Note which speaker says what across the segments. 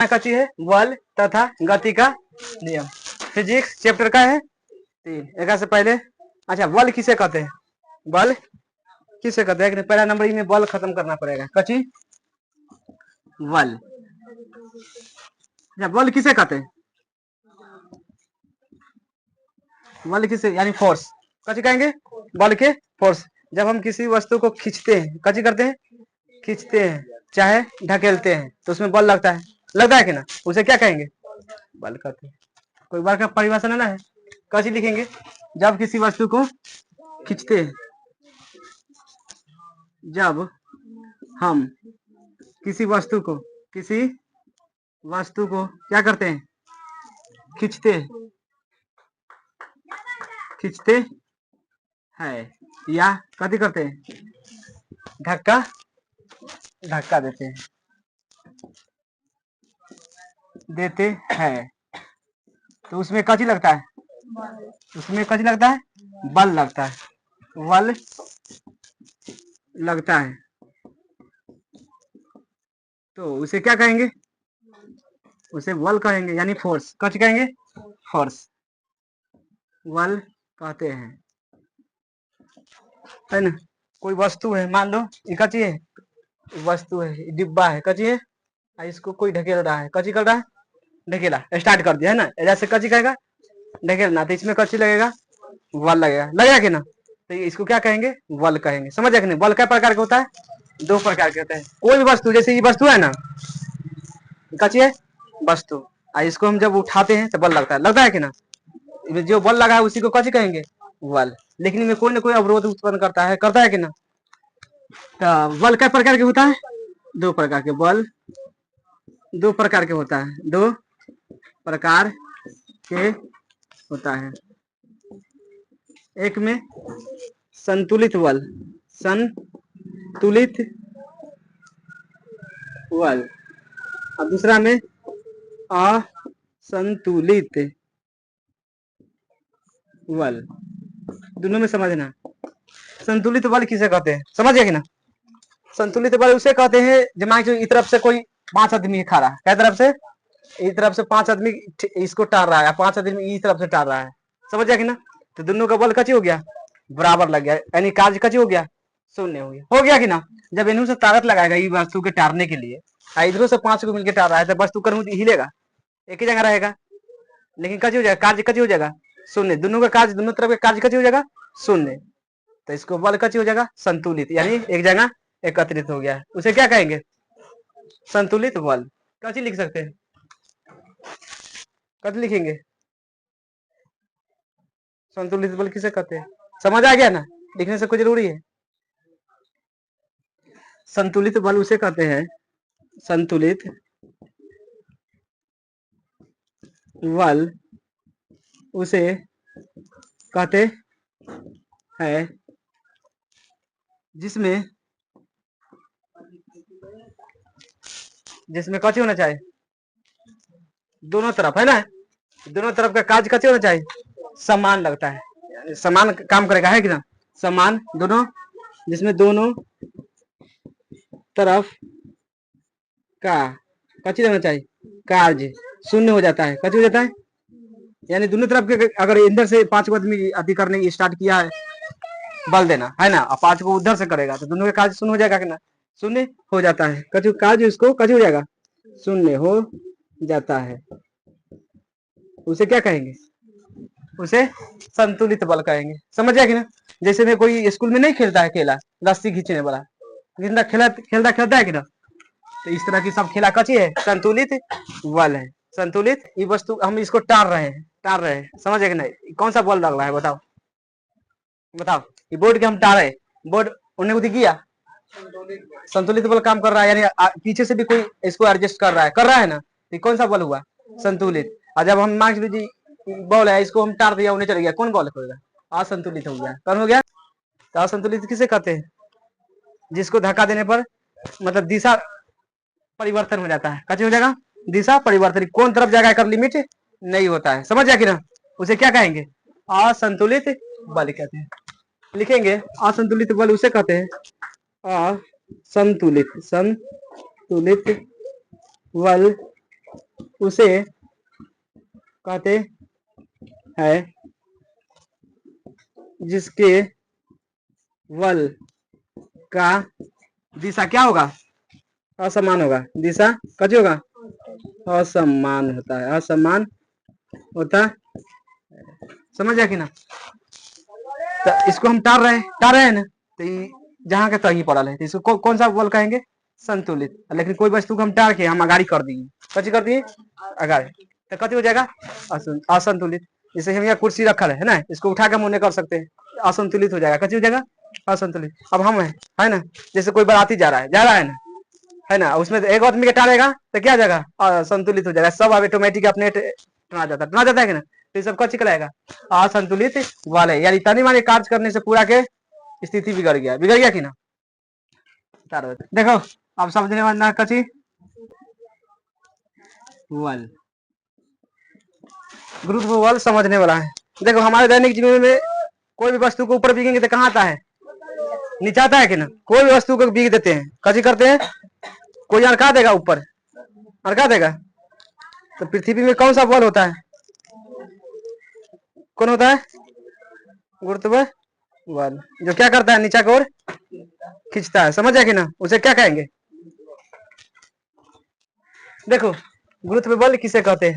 Speaker 1: कची है बल तथा गति का नियम। फिजिक्स चैप्टर का है 3। एक से पहले अच्छा बल किसे कहते हैं, बल किसे कहते हैं, पहला नंबर में बल खत्म करना पड़ेगा। कची बल, अच्छा बल किसे कहते हैं, बल किसे यानी फोर्स। कची कहेंगे बल के फोर्स। जब हम किसी वस्तु को खींचते हैं, कची करते हैं खींचते हैं चाहे ढकेलते हैं तो उसमें बल लगता है कि ना, उसे क्या कहेंगे बल कहते हैं। कोई बार का परिभाषा ना है, कची लिखेंगे जब किसी वस्तु को खींचते हैं, जब हम किसी वस्तु को क्या करते हैं खींचते हैं या कथी करते हैं धक्का देते हैं तो उसमें कची लगता है, बल लगता है तो उसे क्या कहेंगे, उसे बल कहेंगे यानी फोर्स। कच कहेंगे फोर्स, बल कहते हैं, है ना। कोई वस्तु है, मान लो ये कची है, वस्तु है, डिब्बा है, कची है, इसको कोई ढकेल रहा है, कची कर रहा है ढकेला, स्टार्ट कर दिया है ना, जैसे कची कहेगा ढकेलना, तो इसमें कची लगेगा बल लगेगा कि ना, तो इसको क्या कहेंगे बल कहेंगे। समझ कि नहीं। बल क्या प्रकार का होता है, 2 प्रकार के होते हैं। कोई भी वस्तु, जैसे ये वस्तु है ना, कची है वस्तु, इसको हम जब उठाते हैं तो बल लगता है कि ना, जो बल लगा है उसी को कची कहेंगे बल। लेकिन इनमें कोई ना कोई अवरोध उत्पन्न करता है कि ना। तो बल क्या प्रकार के होता है, 2 प्रकार के बल, 2 प्रकार के होता है, 2 प्रकार के होता है। एक में संतुलित बल, और दूसरा में असंतुलित बल। दोनों में समझना। संतुलित बल किसे कहते हैं, समझिए कि ना। संतुलित बल उसे कहते हैं जब इस तरफ से कोई 5 आदमी खा रहा है, क्या तरफ से, इस तरफ से 5 आदमी इसको टार रहा है, 5 आदमी इस तरफ से टार रहा है, समझ कि ना। तो दोनों का बल कची हो गया बराबर लग गया, यानी कार्य कची हो गया शून्य हो गया कि ना। जब इन्हों से ताकत लगाएगा ये वस्तु के टारने के लिए, इधरों से 5 को मिलकर टार रहा है, तो वस्तु कर्म हिलेगा, एक ही जगह रहेगा, लेकिन कची हो जाएगा, कार्य कची हो जाएगा शून्य। दोनों का कार्य, दोनों तरफ का कार्य कची हो जाएगा शून्य, तो इसको बल कची हो जाएगा संतुलित, यानी एक जगह एकत्रित हो गया, उसे क्या कहेंगे संतुलित बल। कची लिख सकते हैं, कच लिखेंगे संतुलित बल किसे कहते हैं, समझ आ गया ना, लिखने से कुछ जरूरी है। संतुलित बल उसे कहते हैं, संतुलित बल उसे कहते हैं जिसमें कची होना चाहिए दोनों तरफ, है ना, दोनों तरफ का कार्य कची होना चाहिए समान लगता है, समान काम करेगा, है कि ना, समान दोनों, जिसमें दोनों तरफ का कची रहना चाहिए कार्य शून्य हो जाता है, कची हो जाता है, यानी दोनों तरफ के अगर इधर से 5 को आदमी अति करने स्टार्ट किया है बल देना, है ना, और 5 को उधर से करेगा तो दोनों के कार्य शून्य हो जाएगा कि ना, शून्य हो जाता है, कछु कार्य उसको कछु हो जाएगा शून्य हो जाता है, उसे क्या कहेंगे, उसे संतुलित बल कहेंगे। समझ गया कि ना। जैसे में कोई स्कूल में नहीं खेलता है खेला रस्सी खींचने वाला, खेलता है कि ना, तो इस तरह की सब खेला कची है संतुलित बल है। संतुलित ये वस्तु हम इसको टार रहे हैं, समझ गए कि नहीं, कौन सा बल लग रहा है बताओ, ये बोर्ड के हम टारे, बोर्ड उन्हें को दिखिया संतुलित बल काम कर रहा है, यानी पीछे से भी कोई इसको एडजस्ट कर रहा है ना, तो कौन सा बल हुआ संतुलित। और जब हम मान लीजिए बॉल है, इसको हम टार दिया, उन्हें चल गया, कौन बॉल होगा असंतुलित हो गया, कौन हो गया, तो असंतुलित किसे कहते हैं, जिसको धक्का देने पर मतलब दिशा परिवर्तन हो जाता है, कैसे हो जाएगा दिशा परिवर्तन, कौन तरफ जाएगा कर लिमिट नहीं होता है, समझ जाए कि ना, उसे क्या कहेंगे असंतुलित बल कहते हैं। लिखेंगे असंतुलित बल उसे कहते हैं असंतुलित बल उसे कहते हैं जिसके बल का दिशा क्या होगा, असमान होगा, दिशा कैसे होगा, असमान होता है, असमान होता, समझ गया कि ना। तो इसको हम टार रहे हैं ना, तो जहां के तही पड़ल है, तो इसको कौन सा बल कहेंगे, संतुलित। लेकिन कोई वस्तु को हम टार के हम अगाड़ी कर दिए, कच्ची कर दिए अगाड़ी, तो कथी हो जाएगा, असंतुलित। जैसे हम यहाँ कुर्सी रखल है ना, इसको उठा के मुंह कर सकते हैं, असंतुलित हो जाएगा, कच्ची हो जाएगा, असंतुलित। अब हम है ना, जैसे कोई बाराती जा रहा है ना, है ना, उसमें एक आदमी के टारेगा तो क्या जाएगा, असंतुलित हो जाएगा, सब ऑटोमेटिक अपने टना जाता है कि ना, तो ये सब कच्ची कहलाएगा, असंतुलित वाले, यानी तनी मानी कार्य करने से पूरा के स्थिति बिगड़ गया कि ना। देखो अब समझने वाला कच्ची बल, गुरुत्व बल समझने वाला है। देखो हमारे दैनिक जीवन में कोई भी वस्तु को ऊपर बिगेंगे तो कहाँ आता है, नीचे आता है कि ना। कोई भी वस्तु को बीग देते हैं, कच्ची करते हैं, कोई अड़का देगा ऊपर, अड़का देगा। तो पृथ्वी में कौन सा बल होता है, कौन होता है, गुरुत्व बल, जो क्या करता है, नीचा की ओर खींचता है, समझ है कि ना, उसे क्या कहेंगे। देखो गुरुत्व बल किसे कहते हैं,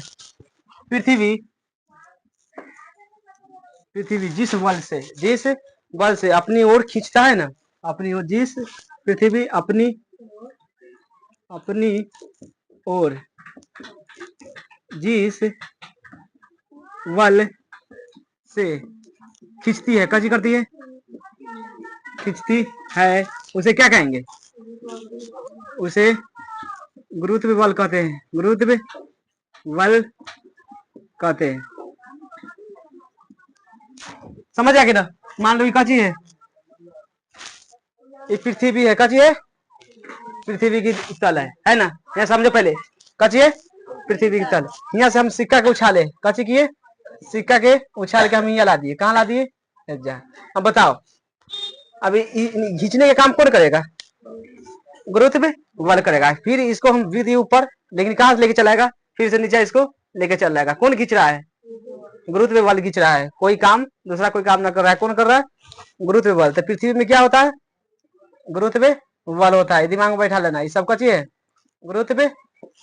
Speaker 1: पृथ्वी जिस बल से अपनी ओर खींचता है ना, अपनी ओर, जिस पृथ्वी अपनी ओर जिस बल से खींचती है, कैसी करती है, खींचती है, उसे क्या कहेंगे, उसे गुरुत्व बल कहते हैं, गुरुत्व बल कहते हैं, समझ आ गया ना। मान लो कची है, ये पृथ्वी है, कची है, पृथ्वी की तल है ना, यहाँ समझो पहले, कची है, पृथ्वी की तल, यहाँ से हम सिक्का के उछाले, कची किए, सिक्का के उछाल के हम यहाँ ला दिए, कहाँ ला दिए, अब बताओ, अभी खींचने का काम कौन करेगा, गुरुत्व बल करेगा। फिर इसको हम विधि ऊपर, लेकिन कहां से लेके चलाएगा, फिर से नीचे इसको लेके चल जाएगा। कौन खींच रहा है, गुरुत्व बल खींच रहा है, कोई काम दूसरा कोई काम ना कर रहा है, कौन कर रहा है, गुरुत्व बल। तो पृथ्वी में क्या होता है, गुरुत्व बल होता है, दिमाग में बैठा लेना, ये सब कची है, गुरुत्व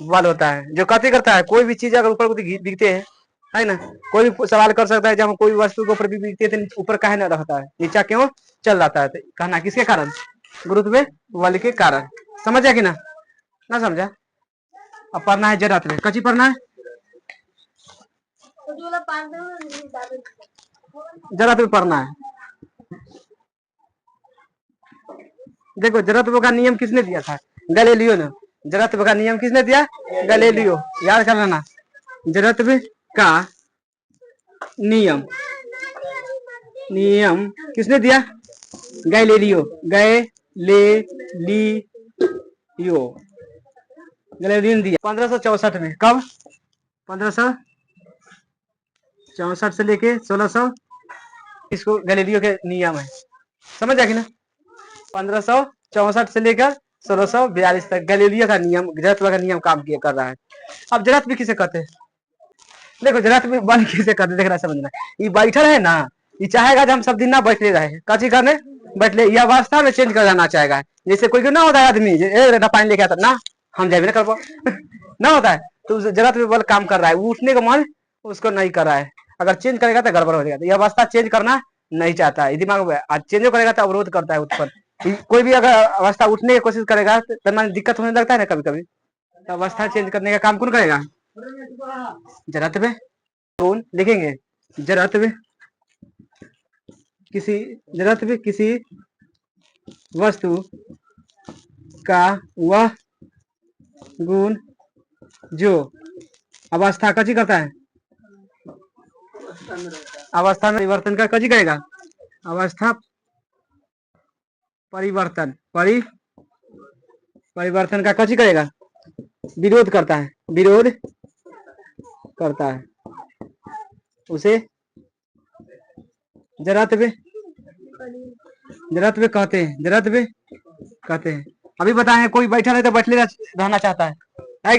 Speaker 1: बल होता है, जो कथी करता है, कोई भी चीज अगर ऊपर दिखते है ना, कोई भी सवाल कर सकता है, जब कोई वस्तु के ऊपर भी दिखते है तो ऊपर काहे ना रहता है, नीचा क्यों चल जाता है, तो कहना किसके कारण, गुरुत्व बल के कारण। समझा कि ना समझा। अब पढ़ना है जरा तुम्हें, कची पढ़ना है, जरा तुम्हें पढ़ना है। देखो जड़त्व का नियम किसने दिया था, गैलीलियो ने। जड़त्व का नियम किसने दिया, गैलीलियो, याद कर लेना। जड़त्व का नियम किसने दिया, गैलीलियो, गैलीलियो ने दिया 1564 में। कब, 1564 से लेके 1600, इसको गैलीलियो के नियम है, समझ आ कि ना। 1564 से लेकर 1642 तक गैलीलियो का नियम, जड़त्व का नियम काम किया कर रहा है। अब जड़त्व किसे कहते हैं, देखो जड़त्व बल किसे कहते, देखना समझना। ये बैठल है ना, ये चाहेगा जब हम सब दिन ना बैठले रहे, कची करने बैठले, यह अवस्था में चेंज कर जाना चाहेगा। जैसे कोई ना होता है आदमी, पानी लेके आता ना, हम जाए ना कर ना होता है, तो जड़त्व बल काम कर रहा है, उठने का मन उसको नहीं कर रहा है, अगर चेंज करेगा तो गड़बड़ हो जाएगा। यह अवस्था चेंज करना नहीं चाहता है, दिमाग में आज चेंज करेगा तो अवरोध करता है उत्पन्न। कोई भी अगर अवस्था उठने की कोशिश करेगा तो मन दिक्कत होने लगता है ना कभी कभी, तो अवस्था चेंज करने का काम कौन करेगा, जड़त्व। कौन लिखेंगे, जड़त्व किसी वस्तु का वह गुण जो अवस्था कची करता है, अवस्था में परिवर्तन का कची करेगा, अवस्था परिवर्तन परिवर्तन का कची करेगा, विरोध करता है, उसे जड़त्व कहते हैं। अभी बताए कोई बैठा नहीं तो बैठले रहना चाहता है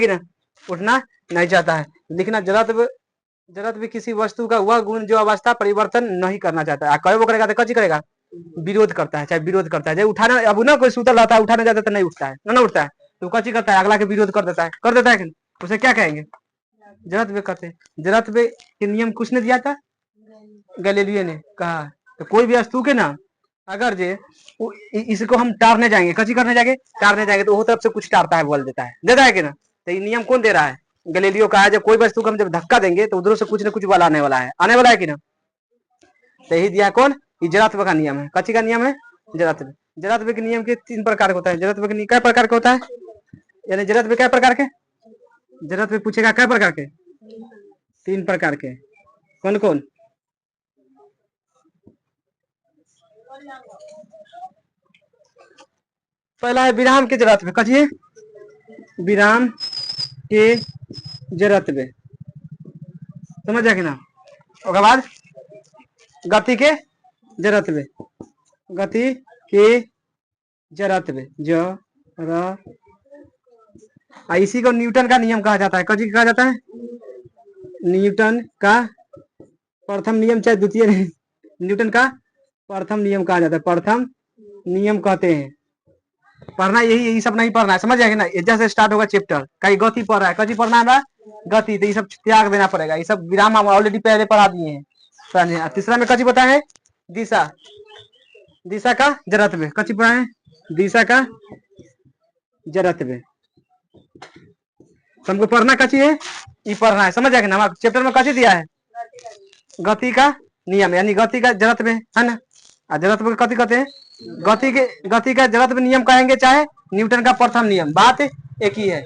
Speaker 1: कि ना, उठना नहीं चाहता है। लिखना जरत्व किसी वस्तु का वह गुण जो अवस्था परिवर्तन नहीं करना चाहता है। कहे वो करेगा तो कची करेगा, विरोध करता है, चाहे विरोध करता है। जब उठाना, अब ना कोई सूतल रहता है, उठाने जाता है तो नहीं उठता है, ना उठता है, तो कची करता है, अगला के विरोध कर देता है, कि नहीं? उसे क्या कहेंगे, जरत्व कहते हैं। जरत्व के नियम किसने दिया था, गैलीलियो ने कहा। तो कोई भी वस्तु के ना अगर जे इसको हम टारने जाएंगे, कची करने जाएंगे, टारने जाएंगे, तो वो तरफ से कुछ टारता है, बोल देता है कि ना। तो ये नियम कौन दे रहा है, गैलीलियो का है। जब कोई वस्तु को हम जब धक्का देंगे तो उधरों से कुछ ना कुछ बल आने वाला है, कि ना। तो यही दिया कौन, ये जरात्व का नियम है। कची का नियम है, जरात्व। जरात्व के नियम के 3 प्रकार होता है। जरात्व के क्या प्रकार का होता है, यानी जरात्व क्या प्रकार के, जरात्व पूछेगा क्या प्रकार के, 3 प्रकार के। कौन कौन, पहला है विराम के जरात्व। कहिए, विराम के जरात्व, समझ जाए कि ना। उसके बाद गति के जरात्व, गति के जरात्व, इसी को न्यूटन का नियम कहा जाता है। कभी कहा जाता है न्यूटन का प्रथम नियम, चाहे द्वितीय नहीं, न्यूटन का प्रथम नियम कहा जाता है, प्रथम नियम कहते हैं। पढ़ना यही सब नहीं पढ़ना है, समझ जाएगा ना। जैसे स्टार्ट होगा चैप्टर, कहीं गति पढ़ रहा है, कभी पढ़ना है गति, तो ये सब त्याग देना पड़ेगा। ये सब विराम हम ऑलरेडी पहले पढ़ा दिए हैं। तीसरा में कभी बताए दिशा, दिशा का जरत्व, कची पढ़ाए, दिशा का जरत्व। हमको पढ़ना कची है, ये पढ़ना है, समझ जाएगा ना। हमारे चैप्टर में कची दिया है, गति का नियम, यानी गति का जरत्व है ना। जरत्व को कथी कहते हैं, गति का जरत्व नियम कहेंगे, चाहे न्यूटन का प्रथम नियम, बात एक ही है।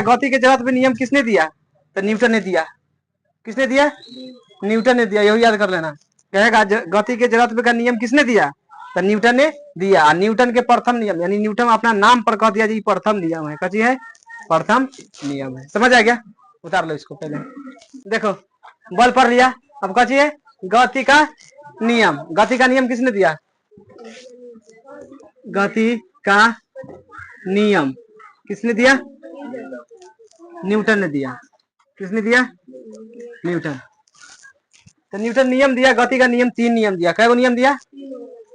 Speaker 1: गति के जरत्व नियम किसने दिया, तो न्यूटन ने दिया। किसने दिया, न्यूटन ने दिया, यही याद कर लेना। कहेगा गति के जरत्व का नियम किसने दिया, तो न्यूटन ने दिया। न्यूटन के प्रथम नियम, यानी न्यूटन अपना नाम पर कह दिया जी प्रथम नियम है, कची है, प्रथम नियम है। समझ आ गया, उतार लो इसको पहले। देखो बल पढ़ लिया, अब कची है, गति का नियम। गति का नियम किसने दिया, गति का नियम किसने दिया, न्यूटन ने दिया। किसने दिया, न्यूटन। तो न्यूटन नियम दिया, गति का नियम 3 नियम दिया। कै गो नियम दिया,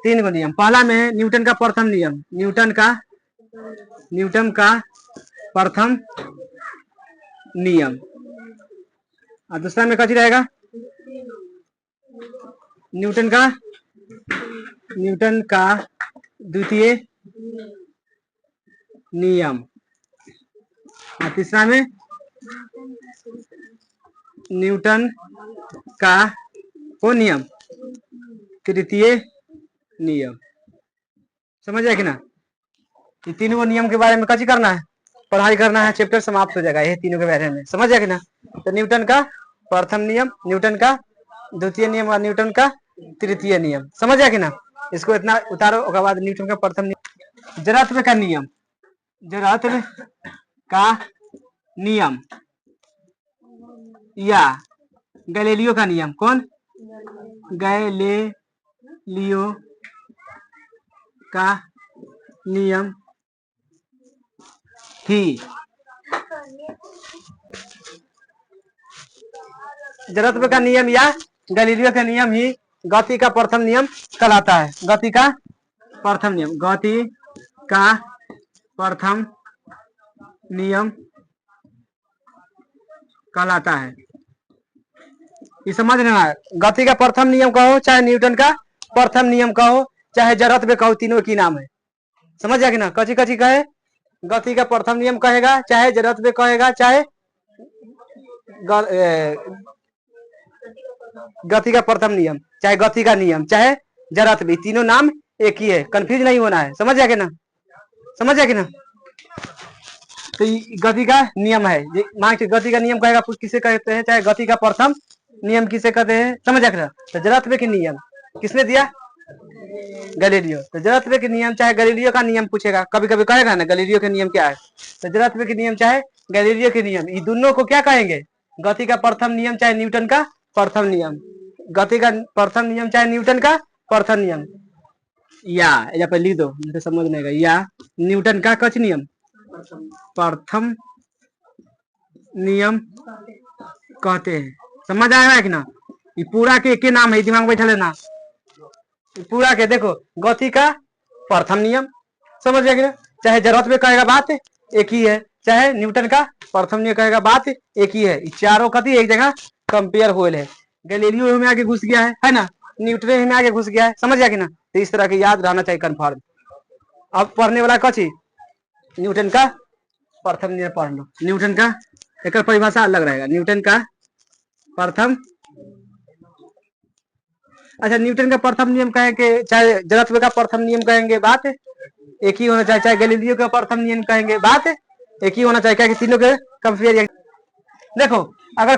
Speaker 1: 3 गो नियम। पहला में न्यूटन का प्रथम नियम, न्यूटन का प्रथम नियम। और दूसरा में कथी रहेगा, न्यूटन का द्वितीय नियम। और तीसरा में न्यूटन का वो नियम, तृतीय नियम। समझ आए कि ना। ये तीनों नियम के बारे में कची करना है, पढ़ाई करना है, चैप्टर समाप्त हो जाएगा ये तीनों के बारे में। समझ आए कि ना। तो न्यूटन का प्रथम नियम, न्यूटन का द्वितीय नियम और न्यूटन का तृतीय नियम। समझ आए कि ना। इसको इतना उतारो, उसके बाद न्यूटन का प्रथम नियम, जरात्व का नियम, जरात्व का नियम या गैलीलियो का नियम। कौन, गैलीलियो का नियम ही जड़त्व का नियम या गैलीलियो का नियम ही गति का प्रथम नियम कहलाता है। गति का प्रथम नियम, गति का प्रथम नियम कहलाता है। ये समझ लेना, गति का प्रथम नियम कहो, चाहे न्यूटन का प्रथम नियम कहो, चाहे जड़त्व कहो, तीनों की नाम है। समझ जाएगी ना। कची कची कहे, गति का प्रथम नियम कहेगा, चाहे जड़त्व कहेगा, चाहे गति का प्रथम नियम, चाहे गति का नियम, चाहे जड़त्व, तीनों नाम एक ही है, कंफ्यूज नहीं होना है। समझ जाएगी ना, समझ जाएगी ना। तो गति का नियम है, मान के गति का नियम कहेगा किसे कहते हैं, चाहे गति का प्रथम नियम किसे कहते हैं। समझ जाएगा। तो जड़त्व के नियम किसने दिया, गैलीलियो। तो जड़त्व के नियम चाहे गैलीलियो का नियम पूछेगा, कभी कभी कहेगा ना गैलीलियो के नियम क्या है, तो जड़त्व के नियम चाहे गैलीलियो के नियम, ये दोनों को क्या कहेंगे, गति का प्रथम नियम चाहे न्यूटन का प्रथम नियम, गति का प्रथम नियम चाहे न्यूटन का प्रथम नियम, या यहाँ पे लिख दो तो समझ नहीं, या न्यूटन का कच नियम प्रथम नियम कहते हैं। समझ आया कि ना? ये पूरा के एक नाम है, दिमाग में बैठा लेना। पूरा के देखो, गति का प्रथम नियम, समझ गया कि ना? चाहे जरूरत में कहेगा बात एक ही है, चाहे न्यूटन का प्रथम नियम कहेगा बात एक ही है। चारों कथी एक जगह कंपेयर हुए है। गैलीलियो में आगे घुस गया है ना? न्यूटन में आगे घुस गया है, समझ गया कि ना? तो इस तरह के याद रहना चाहिए कन्फर्म। अब पढ़ने वाला कथी? न्यूटन का प्रथम नियम पढ़ लो। न्यूटन का एक परिभाषा अलग रहेगा, न्यूटन का प्रथम। अच्छा, न्यूटन का प्रथम नियम कहेंगे, चाहे जड़त्व का प्रथम नियम कहेंगे, बात एक ही होना चाहिए। चाहे गैलीलियो का प्रथम नियम कहेंगे, बात एक ही होना चाहिए। क्या तीनों के कंपेयर। देखो, अगर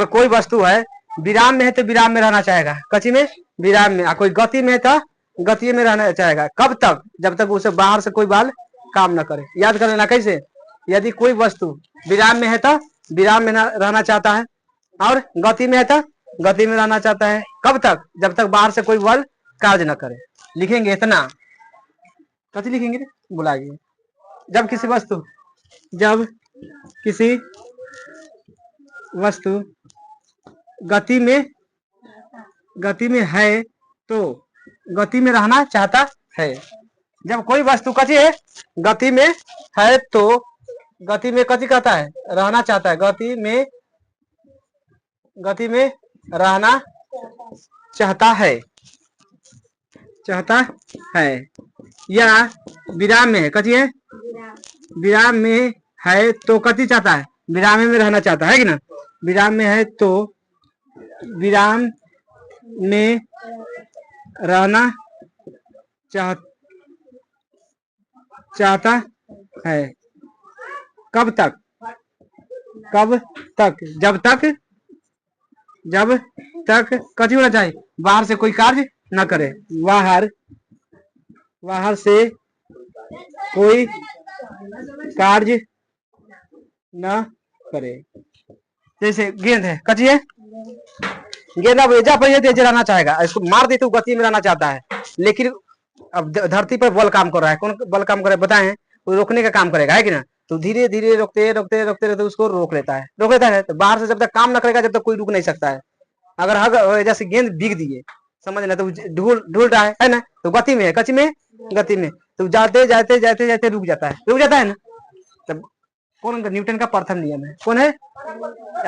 Speaker 1: कोई वस्तु है विराम में है तो विराम में रहना चाहेगा, कची में? विराम में। कोई गति में है तो गति में रहना चाहेगा। कब तक? जब तक उसे बाहर से कोई बल काम न करे। याद कर लेना कैसे? यदि कोई वस्तु विराम में है तो विराम में रहना चाहता है, और गति में है तो गति में रहना चाहता है। कब तक? जब तक बाहर से कोई बल कार्य न करे। लिखेंगे इतना, कथी लिखेंगे? बुलाइए। जब किसी वस्तु गति में है तो गति में रहना चाहता है। जब कोई वस्तु कथी है? गति में है तो गति में कथी कहता है? रहना चाहता है। गति में रहना चाहता है या विराम में है। कथी है? विराम में है तो कथी चाहता है? विराम में रहना चाहता है कि ना? विराम में है तो विराम में रहना चाहता है। कब तक? जब तक कथी होना चाहिए? बाहर से कोई कार्य न करे। बाहर से कोई कार्य न करे। जैसे गेंद है, कथी है? गेंद अब एजा पर रहना चाहेगा, इसको मार दी तो गति में रहना चाहता है। लेकिन अब धरती पर बल काम कर रहा है। कौन बल काम कर रहा है बताएं? वो रोकने का काम करेगा, है कि ना? तो धीरे धीरे रोकते उसको रोक लेता है। तो बाहर से जब तक काम न करेगा जब तक कोई रुक नहीं सकता है। अगर जैसे गेंद बिग दिए, समझ ना, तो ढूल रहा है ना? तो गति में है, कच्ची में गति में। तो जाते जाते रुक जाता है ना? तब कौन? न्यूटन का प्रथम नियम है। कौन है?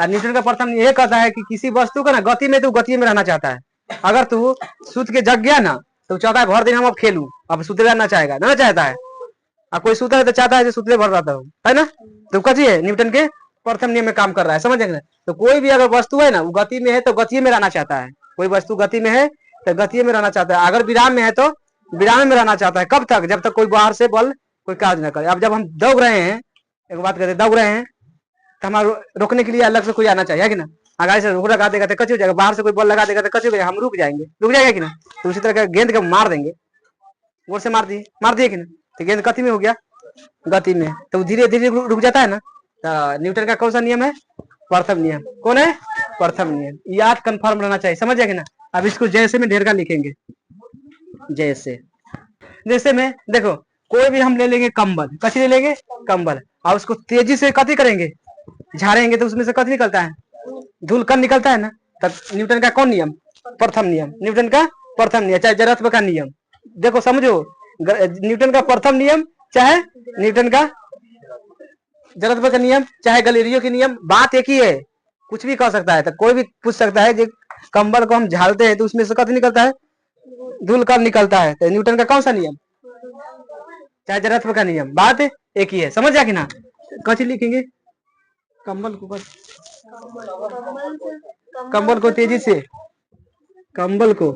Speaker 1: न्यूटन का प्रथम नियम ये कहता है कि किसी वस्तु का ना गति में, तो गति में रहना चाहता है। अगर तू सूत के जग गया ना, तो चाहता है भर दिन हम अब खेलूं, अब सुतले ना चाहेगा, ना चाहता है। अब कोई सूता है तो चाहता है सुतले भर रहता है ना? तो कथी है? न्यूटन के प्रथम नियम में काम कर रहा है, समझ गए? तो कोई भी अगर वस्तु है ना, वो गति में है तो गति में रहना चाहता है। कोई वस्तु गति में है तो गति में रहना चाहता है। अगर विराम में है तो विराम में रहना चाहता है। कब तक? जब तक कोई बाहर से बल कोई कार्य न करे। अब जब हम दौड़ रहे हैं, एक बात कहते हैं, दौड़ रहे हैं तो हमारा रोकने के लिए अलग से कोई आना चाहिए, है कि ना? अगर से रोक लगा देगा तो कच्ची हो जाएगा। बाहर से कोई बल लगा देगा तो कच्ची हो जाएगा, हम रुक जाएगा कि ना? तो उसी तरह गेंद को मार देंगे, गोर से मार दिए कि ना? तो गेंद गति में हो गया, गति में। तो धीरे धीरे रुक जाता है ना? तो न्यूटन का कौन सा नियम है? प्रथम नियम। कौन है? प्रथम नियम। याद कंफर्म रहना चाहिए, समझ गए ना? अब इसको जैसे में ढेर का लिखेंगे। जैसे में देखो, कोई भी हम ले लेंगे कंबल, कच्ची ले लेंगे कंबल, और उसको तेजी से कथी करेंगे? झाड़ेंगे तो उसमें से कथी निकलता है? धूल कण निकलता है ना? तब न्यूटन का कौन नियम? प्रथम नियम। न्यूटन का प्रथम नियम, चाहे जड़त्व का नियम। देखो समझो, न्यूटन का प्रथम नियम, चाहे न्यूटन का जड़त्व का नियम, चाहे गैलीलियो के नियम, बात एक ही है। कुछ भी कह सकता है। तो कोई भी पूछ सकता है, जो कंबल को हम झाड़ते हैं तो उसमें से कथी निकलता है? धूल कण निकलता है। तो न्यूटन का कौन सा नियम? चाहे जड़त्व का नियम, बात एक ही है। समझ जा कि ना? कथी लिखेंगे? कंबल को तेजी से कंबल को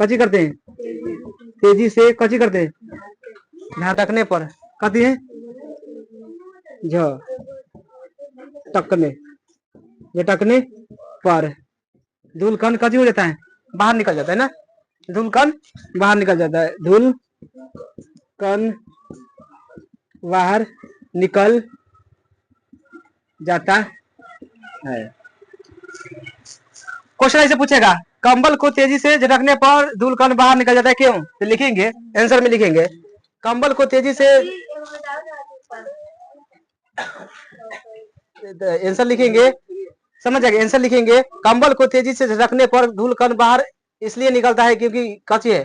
Speaker 1: कची करते हैं? तेजी से कची करते हैं? झटकने पर कथी है? झटकने पर धूल कण कची हो जाता है? बाहर निकल जाता है ना? धूल कण बाहर निकल जाता है। धूल कण बाहर निकल जाता है। क्वेश्चन ऐसे पूछेगा, कंबल को तेजी से झटकने पर धूल कण बाहर निकल जाता है, क्यों? तो लिखेंगे, आंसर में लिखेंगे, कंबल को तेजी से आंसर लिखेंगे, समझ जाएंगे। आंसर लिखेंगे, कंबल को तेजी से रखने पर धूल कण बाहर इसलिए निकलता है क्योंकि कच्ची है,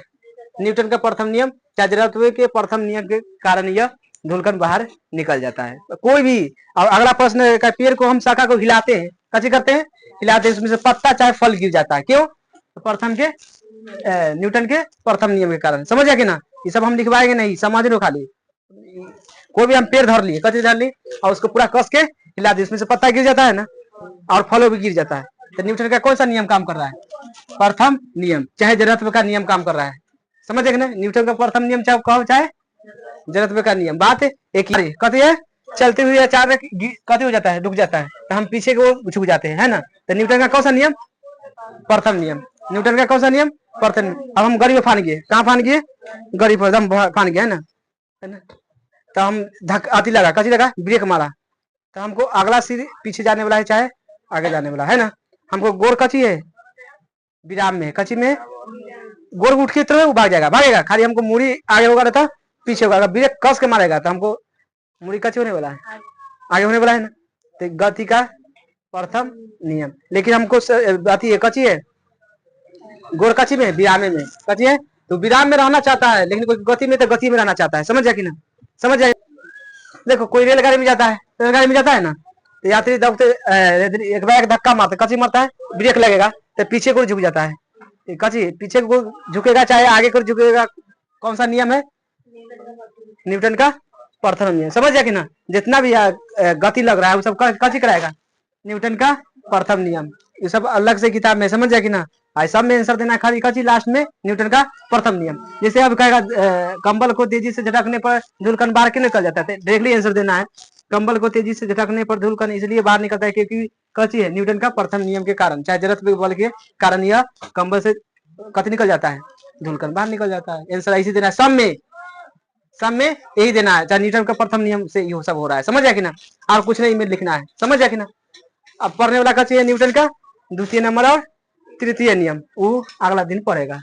Speaker 1: न्यूटन का प्रथम नियम, जड़त्व के प्रथम नियम के कारण यह धूलकण बाहर निकल जाता है। कोई भी, और अगला प्रश्न का, पेड़ को हम शाखा को हिलाते हैं, कैसे करते हैं, हिलाते हैं, उसमें से पत्ता चाहे फल गिर जाता है, क्यों, तो प्रथम के न्यूटन के प्रथम नियम के कारण। समझ गया कि ना, ये सब हम लिखवाएंगे नहीं, समझ लो खाली। कोई भी हम पेड़ धर लिए, कैसे धर ली, और उसको पूरा कस के हिला दिए, उसमें से पत्ता गिर जाता है ना, और फलों भी गिर जाता है, तो न्यूटन का कौन सा नियम काम कर रहा है, प्रथम नियम, चाहे जड़त्व का नियम काम कर रहा है। समझ गए ना, न्यूटन का प्रथम नियम चाहे कहो चाहे जड़त्व का नियम, बात एक ही कहती है। चलते हुए अचानक कथी हो जाता है, रुक जाता है, तो हम पीछे को झुक जाते हैं, है ना, तो न्यूटन का कौन सा नियम, प्रथम नियम, न्यूटन का कौन सा नियम, प्रथम। अब हम गाड़ी में फान गए, कहाँ फान गए, गाड़ी पर एकदम फान गए, है ना, तो हम अति लगा, कथी लगा, ब्रेक मारा, तो हमको अगला सीट पीछे जाने वाला है चाहे आगे जाने वाला है ना, हमको गोर कची है, विराम में, कची में गोर उठ के तरह भाग जाएगा, भागेगा, खाली हमको मुड़ी आगे होगा रहता, पीछे होगा, ब्रेक कस के मारेगा तो हमको मुड़ी कची होने वाला है, आगे होने वाला है ना, तो गति का प्रथम नियम। लेकिन हमको गति कची है, गोर कची में, विरामे में, कची है, तो विराम में रहना चाहता है, लेकिन कोई गति में, तो गति में रहना चाहता है। समझ जाए कि ना, समझ जाए। देखो कोई रेलगाड़ी में जाता है, रेलगाड़ी में जाता है ना, तो यात्री दबते एक बार धक्का मारता, कची मारता है, ब्रेक लगेगा, तो पीछे को झुक जाता है, कची पीछे को झुकेगा चाहे आगे को झुकेगा, कौन सा नियम है, न्यूटन का प्रथम नियम। समझ जाए कि ना, जितना भी गति लग रहा है वो सब कची कराएगा, न्यूटन का प्रथम नियम। ये सब अलग से किताब में, समझ जाए कि ना, सब में आंसर देना, खाली कची लास्ट में न्यूटन का प्रथम नियम। जैसे अब कहेगा कंबल को तेजी से झटकने पर धूलकण बाहर क्यों निकल जाता है, डायरेक्टली आंसर देना है, कंबल को तेजी से झटकने पर धूलकण इसलिए बाहर निकलता है क्योंकि कची है, न्यूटन का प्रथम नियम के कारण, चाहे जड़त्व बल के कारण यह कंबल से कति निकल जाता है, धूलकण बाहर निकल जाता है। आंसर ऐसे देना है, सब में यही देना है, चाहे न्यूटन का प्रथम नियम से ये सब हो रहा है। समझ जाए कि ना, और कुछ नहीं में लिखना है, समझ जाए कि ना। अब पढ़ने वाला का चाहिए न्यूटन का द्वितीय नंबर और तृतीय नियम, वो अगला दिन पढ़ेगा।